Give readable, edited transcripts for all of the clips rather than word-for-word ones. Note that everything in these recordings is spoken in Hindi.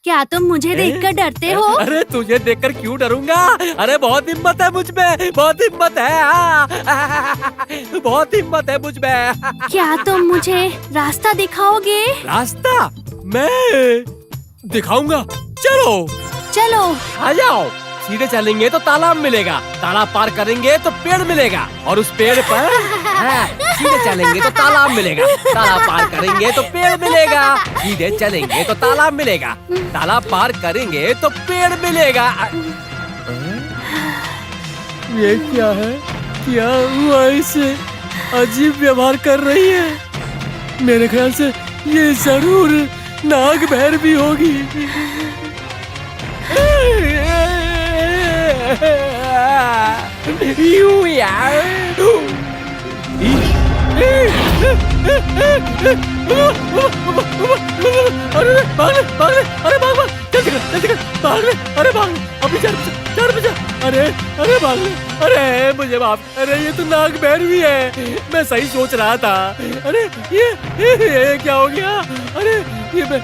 क्या तुम मुझे देखकर डरते हो? अरे तुझे देखकर क्यों डरूंगा? अरे बहुत हिम्मत है मुझ में, बहुत हिम्मत है। बहुत हिम्मत है मुझ में। क्या तुम मुझे रास्ता दिखाओगे? रास्ता मैं दिखाऊंगा। चलो चलो। आ जाओ। सीधे चलेंगे तो तालाब मिलेगा, तालाब पार करेंगे तो पेड़ मिलेगा, और उस पेड़ पर सीधे चलेंगे तो तालाब मिलेगा, तालाब पार करेंगे तो पेड़ मिलेगा, सीधे चलेंगे तो तालाब मिलेगा, तालाब पार करेंगे तो पेड़ मिलेगा। ये क्या है? क्या हुआ इसे? अजीब व्यवहार कर रही है। मेरे ख्याल से ये जरूर नाग भैरवी होगी। यू यार। अरे भाग ले, भाग ले, अरे भाग भाग, जल्दी कर, जल्दी कर, भाग ले, अरे भाग ले, अपनी जान बचा, अरे अरे भाग ले, अरे मुझे माफ, अरे ये तो नाग भैरवी है, मैं सही सोच रहा था। अरे ये क्या हो गया? अरे ये मैं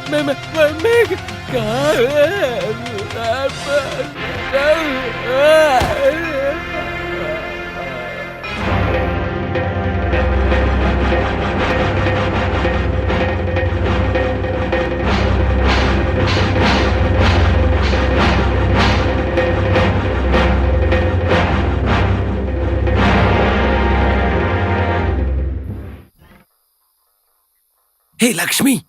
हे लक्ष्मी,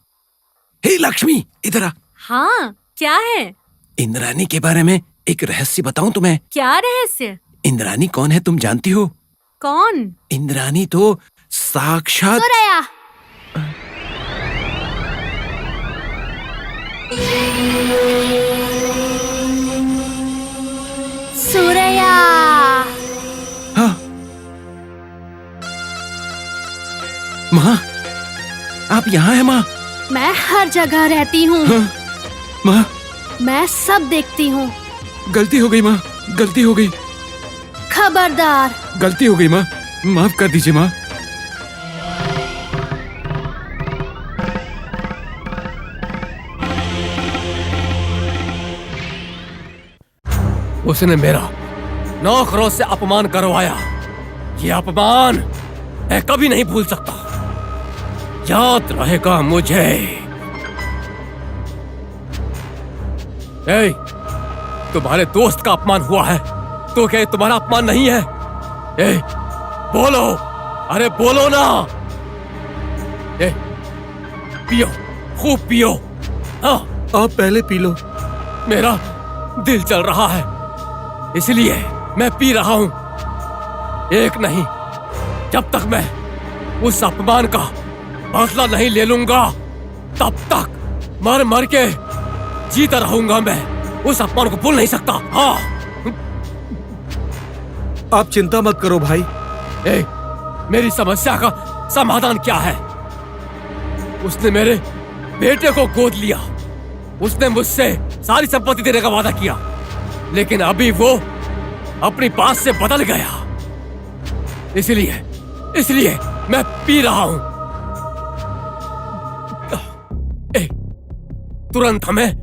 हे लक्ष्मी, इधर आ। हाँ, क्या है? इंद्रानी के बारे में एक रहस्य बताऊं तुम्हें? क्या रहस्य? इंद्रानी कौन है तुम जानती हो? कौन? इंद्रानी तो साक्षात सुरैया। सुरैया। हाँ। माँ, आप यहाँ हैं माँ? मैं हर जगह रहती हूँ। हाँ, माँ। मैं सब देखती हूँ। गलती हो गई माँ, गलती हो गई। खबरदार। गलती हो गई माँ, माफ कर दीजिए माँ। उसने मेरा 9 करोड़ से अपमान करवाया। ये अपमान मैं कभी नहीं भूल सकता। याद रहेगा मुझे। ए, तुम्हारे दोस्त का अपमान हुआ है तो क्या तुम्हारा अपमान नहीं है? ए, बोलो, अरे बोलो ना। ए, पियो, खूब पियो। हाँ, आप पहले पी लो। मेरा दिल चल रहा है इसलिए मैं पी रहा हूं। एक नहीं, जब तक मैं उस अपमान का बदला नहीं ले लूंगा तब तक मर मर के जीता रहूंगा। मैं उस अपमान को भूल नहीं सकता। हाँ। आप चिंता मत करो भाई। ए, मेरी समस्या का समाधान क्या है? उसने मेरे बेटे को गोद लिया, उसने मुझसे सारी संपत्ति देने का वादा किया, लेकिन अभी वो अपनी बात से बदल गया। इसलिए मैं पी रहा हूं। तुरंत हमें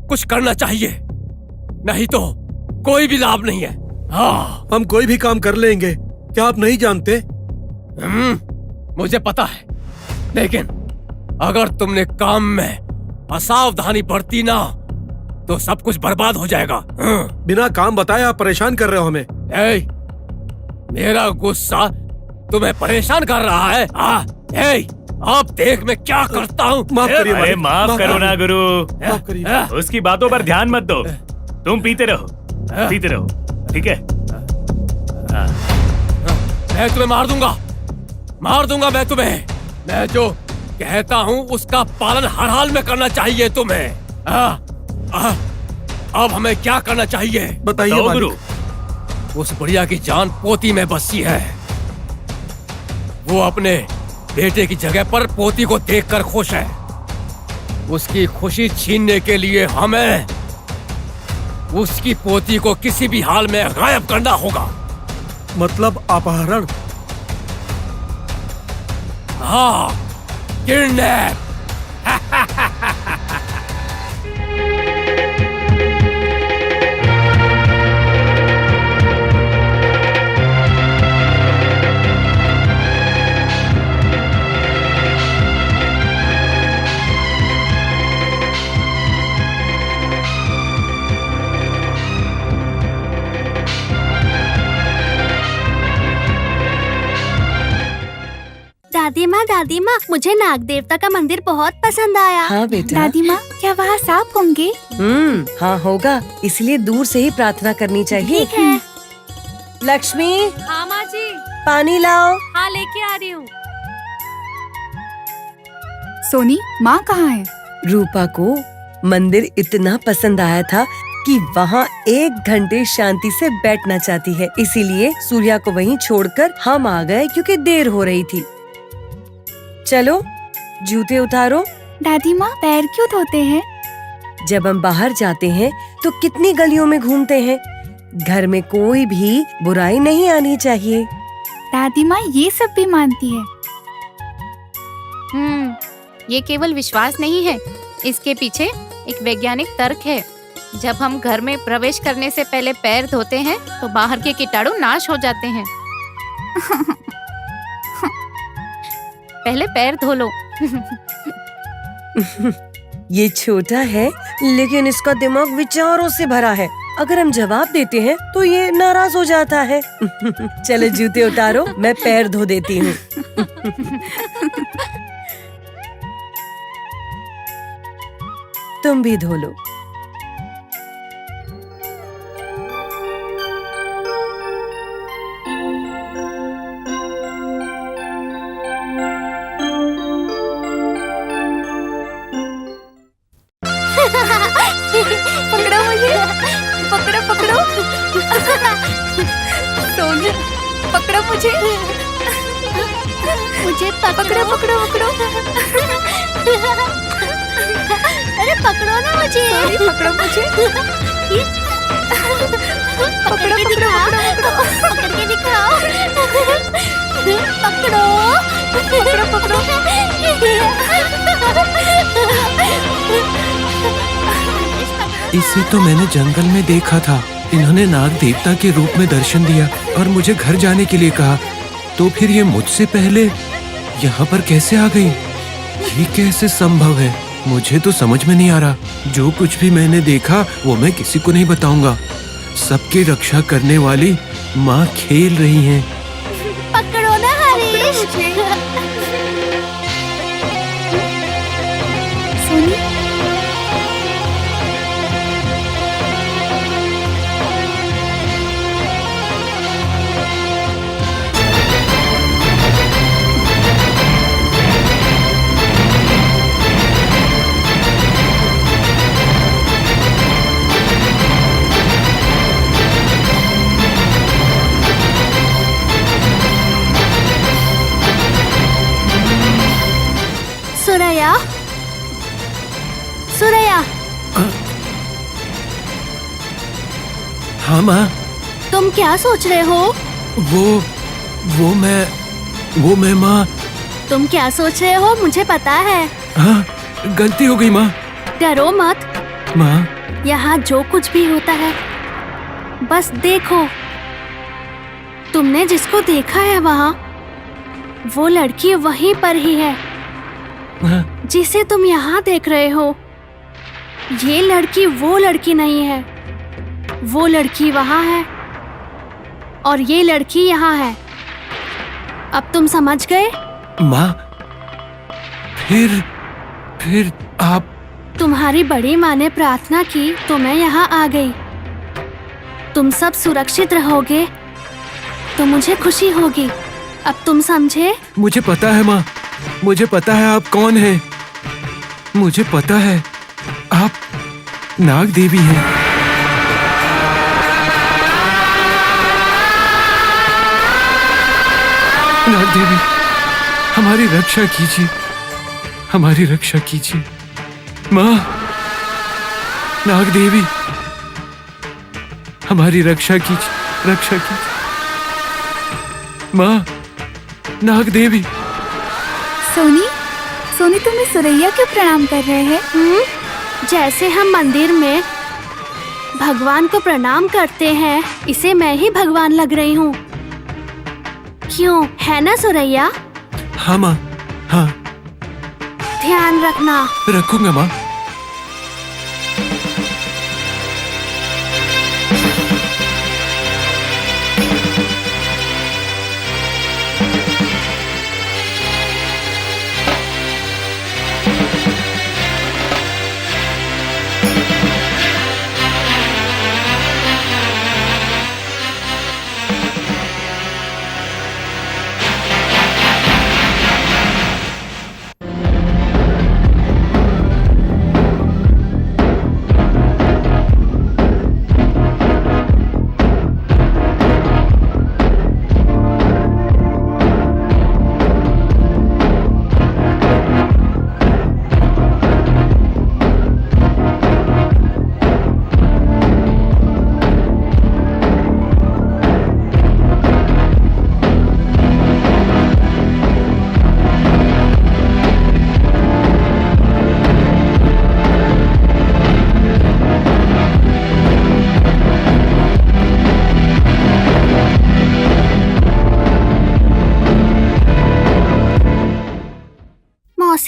कुछ करना चाहिए, नहीं तो कोई भी लाभ नहीं है। हाँ, हम कोई भी काम कर लेंगे, क्या आप नहीं जानते? मुझे पता है, लेकिन अगर तुमने काम में असावधानी बरती ना तो सब कुछ बर्बाद हो जाएगा। बिना काम बताए आप परेशान कर रहे हो हमें। मेरा गुस्सा तुम्हें परेशान कर रहा है? आप देख मैं क्या करता हूँ। माफ करिए। अरे माफ करो ना गुरु, माफ करिए। उसकी बातों पर ध्यान मत दो, तुम पीते रहो, पीते रहो, ठीक है? मैं तुम्हें मार दूंगा मैं तुम्हें। मैं जो कहता हूँ उसका पालन हर हाल में करना चाहिए तुम्हें। अब हमें क्या करना चाहिए बताइए गुरु। उस बुढ़िया की जान पोती में बसी है। वो अपने बेटे की जगह पर पोती को देखकर खुश है। उसकी खुशी छीनने के लिए हमें उसकी पोती को किसी भी हाल में गायब करना होगा। मतलब अपहरण? हाँ, किडनैप। दादी माँ, मुझे नाग देवता का मंदिर बहुत पसंद आया। हाँ बेटा। दादी माँ, क्या वहाँ सांप होंगे? हाँ होगा, इसलिए दूर से ही प्रार्थना करनी चाहिए। ठीक है। लक्ष्मी, हाँ माँ जी, पानी लाओ। हाँ लेके आ रही हूँ। सोनी, माँ कहाँ है? रूपा को मंदिर इतना पसंद आया था कि वहाँ 1 घंटे शांति से बैठना चाहती है, इसीलिए सूर्या को वहीं छोड़कर हम आ गए क्योंकि देर हो रही थी। चलो जूते उतारो। दादी माँ, पैर क्यों धोते हैं? जब हम बाहर जाते हैं तो कितनी गलियों में घूमते हैं, घर में कोई भी बुराई नहीं आनी चाहिए। दादी माँ ये सब भी मानती है। ये केवल विश्वास नहीं है, इसके पीछे एक वैज्ञानिक तर्क है। जब हम घर में प्रवेश करने से पहले पैर धोते हैं तो बाहर के कीटाणु नाश हो जाते हैं। पहले पैर धो लो। ये छोटा है लेकिन इसका दिमाग विचारों से भरा है। अगर हम जवाब देते हैं तो ये नाराज हो जाता है। चलो जूते उतारो, मैं पैर धो देती हूँ। तुम भी धो लो। पकड़ो मुझे, पकड़ो पकड़ो। सोनी, पकड़ो मुझे, मुझे पकड़ो पकड़ो पकड़ो। अरे पकड़ो ना मुझे। सोनी, पकड़ो मुझे। पकड़ के दिखाओ, पकड़ के दिखाओ। पकड़ो, पकड़ो पकड़ो। इसे तो मैंने जंगल में देखा था। इन्होंने नाग देवता के रूप में दर्शन दिया और मुझे घर जाने के लिए कहा। तो फिर ये मुझसे पहले यहाँ पर कैसे आ गई? ये कैसे संभव है? मुझे तो समझ में नहीं आ रहा। जो कुछ भी मैंने देखा वो मैं किसी को नहीं बताऊंगा। सबकी रक्षा करने वाली माँ खेल रही हैं। पकड़ो ना हरीश। सोनी, सुरैया, सुरैया, हाँ माँ। तुम क्या सोच रहे हो? वो मैं माँ। तुम क्या सोच रहे हो मुझे पता है। हाँ, गलती हो गई माँ। डरो मत। माँ, यहाँ जो कुछ भी होता है बस देखो। तुमने जिसको देखा है वहाँ, वो लड़की वहीं पर ही है हाँ, जिसे तुम यहाँ देख रहे हो। ये लड़की वो लड़की नहीं है। वो लड़की वहाँ है और ये लड़की यहाँ है। अब तुम समझ गए? माँ, फिर आप। तुम्हारी बड़ी माँ ने प्रार्थना की तो मैं यहाँ आ गई। तुम सब सुरक्षित रहोगे तो मुझे खुशी होगी। अब तुम समझे? मुझे पता है माँ, मुझे पता है आप कौन हैं। मुझे पता है आप नाग देवी हैं। नाग देवी, हमारी रक्षा कीजिए, हमारी रक्षा कीजिए। माँ, नाग देवी, हमारी रक्षा कीजिए, रक्षा कीजिए। माँ, नाग देवी। सोनी, सोनी तुम्हें सुरैया क्यों प्रणाम कर रहे हैं? जैसे हम मंदिर में भगवान को प्रणाम करते हैं, इसे मैं ही भगवान लग रही हूँ। क्यों, है ना सुरैया? हाँ माँ, हाँ। ध्यान रखना। रखूंगा माँ।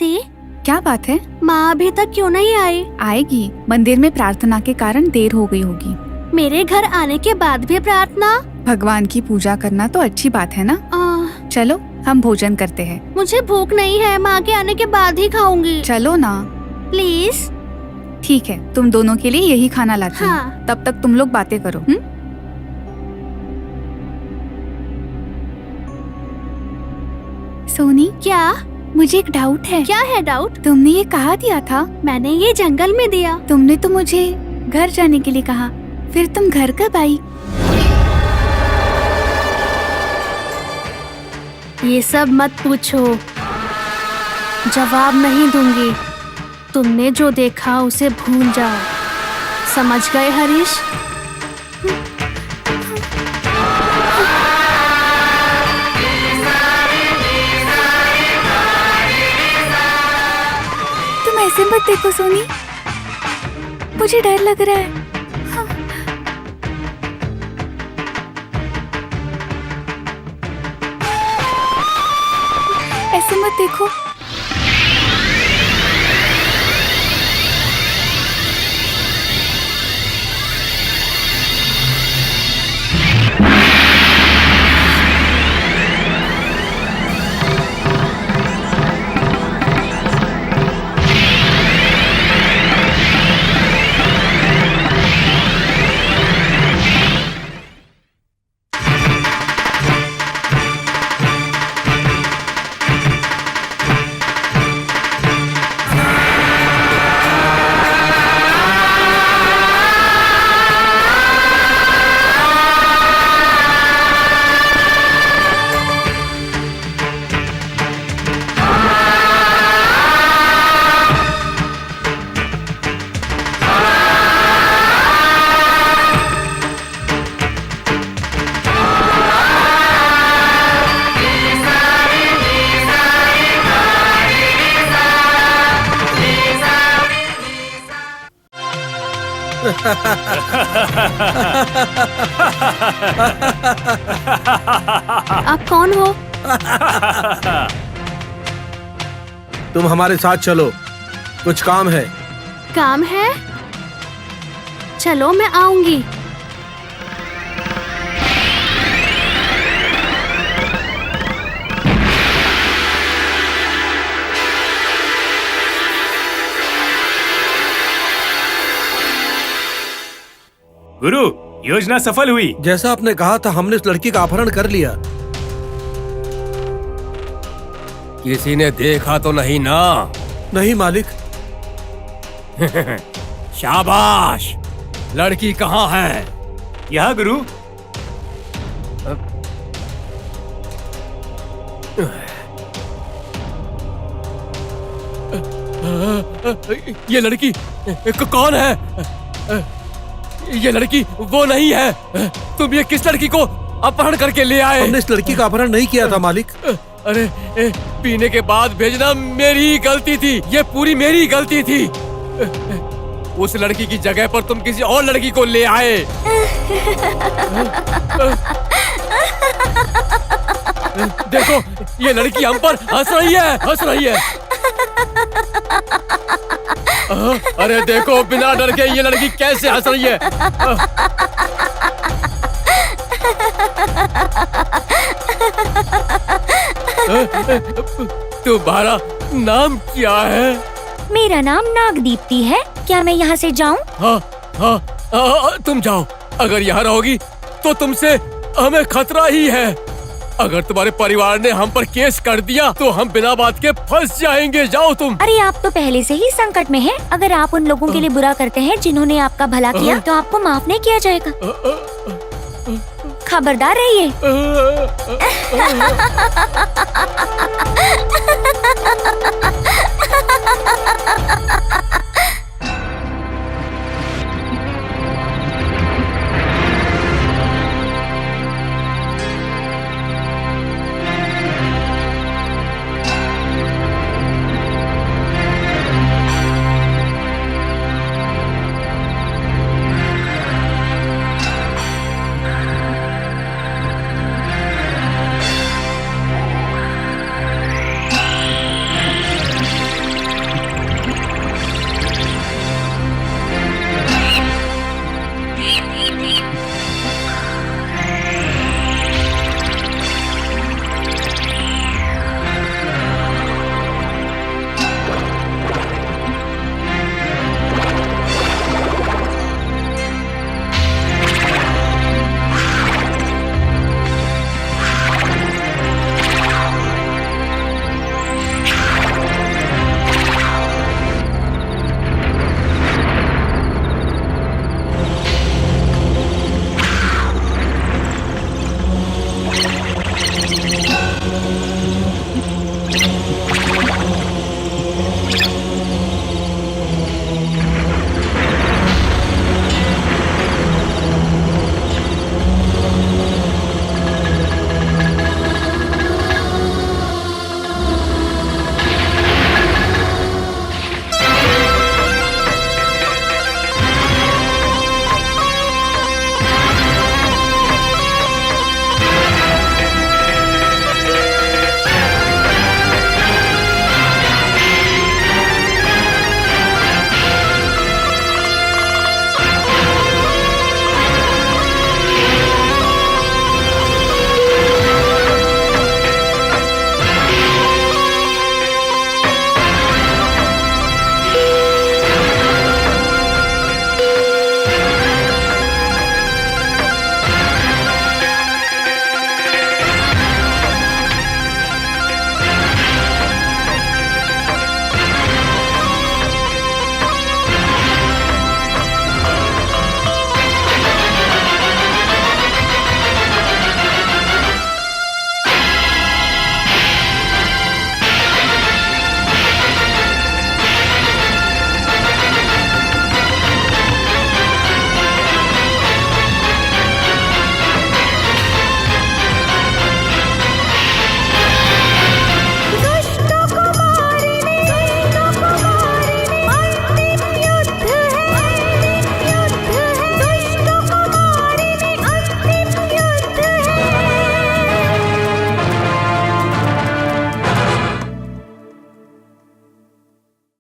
मौसी, क्या बात है? माँ अभी तक क्यों नहीं आई? आएगी। मंदिर में प्रार्थना के कारण देर हो गई होगी। मेरे घर आने के बाद भी प्रार्थना? भगवान की पूजा करना तो अच्छी बात है ना। चलो हम भोजन करते हैं। मुझे भूख नहीं है, माँ के आने के बाद ही खाऊंगी। चलो ना। प्लीज। ठीक है, तुम दोनों के लिए यही खाना लाती हूँ। हाँ। तब तक तुम लोग बातें करो। सोनी, क्या? मुझे एक डाउट है। क्या है डाउट? तुमने ये कहाँ दिया था? मैंने ये जंगल में दिया। तुमने तो मुझे घर जाने के लिए कहा, फिर तुम घर कब आई? ये सब मत पूछो, जवाब नहीं दूंगी। तुमने जो देखा उसे भूल जाओ, समझ गए हरीश? तुम ऐसे मत देखो सोनी, मुझे डर लग रहा है। ऐसे मत देखो। आप कौन हो? तुम हमारे साथ चलो, कुछ काम है। काम है? चलो मैं आऊंगी। गुरु, योजना सफल हुई। जैसा आपने कहा था, हमने उस लड़की का अपहरण कर लिया। किसी ने देखा तो नहीं ना? नहीं मालिक। शाबाश। लड़की कहाँ है? यहाँ गुरु। ये लड़की कौन है? ये लड़की वो नहीं है। तुम ये किस लड़की को अपहरण करके ले आए? हमने इस लड़की का अपहरण नहीं किया था मालिक। अरे पीने के बाद भेजना मेरी ही गलती थी, ये पूरी मेरी गलती थी। उस लड़की की जगह पर तुम किसी और लड़की को ले आए। देखो, ये लड़की हम पर हंस रही है, हंस रही है। अरे देखो, बिना डर के ये लड़की कैसे हंस रही है। तुम्हारा नाम क्या है? मेरा नाम नागदीप्ति है। क्या मैं यहाँ से जाऊँ? हाँ, तुम जाओ। अगर यहाँ रहोगी तो तुमसे हमें खतरा ही है। अगर तुम्हारे परिवार ने हम पर केस कर दिया तो हम बिना बात के फंस जाएंगे। जाओ तुम। अरे आप तो पहले से ही संकट में हैं। अगर आप उन लोगों के लिए बुरा करते हैं जिन्होंने आपका भला किया, तो आपको माफ नहीं किया जाएगा। खबरदार रहिए।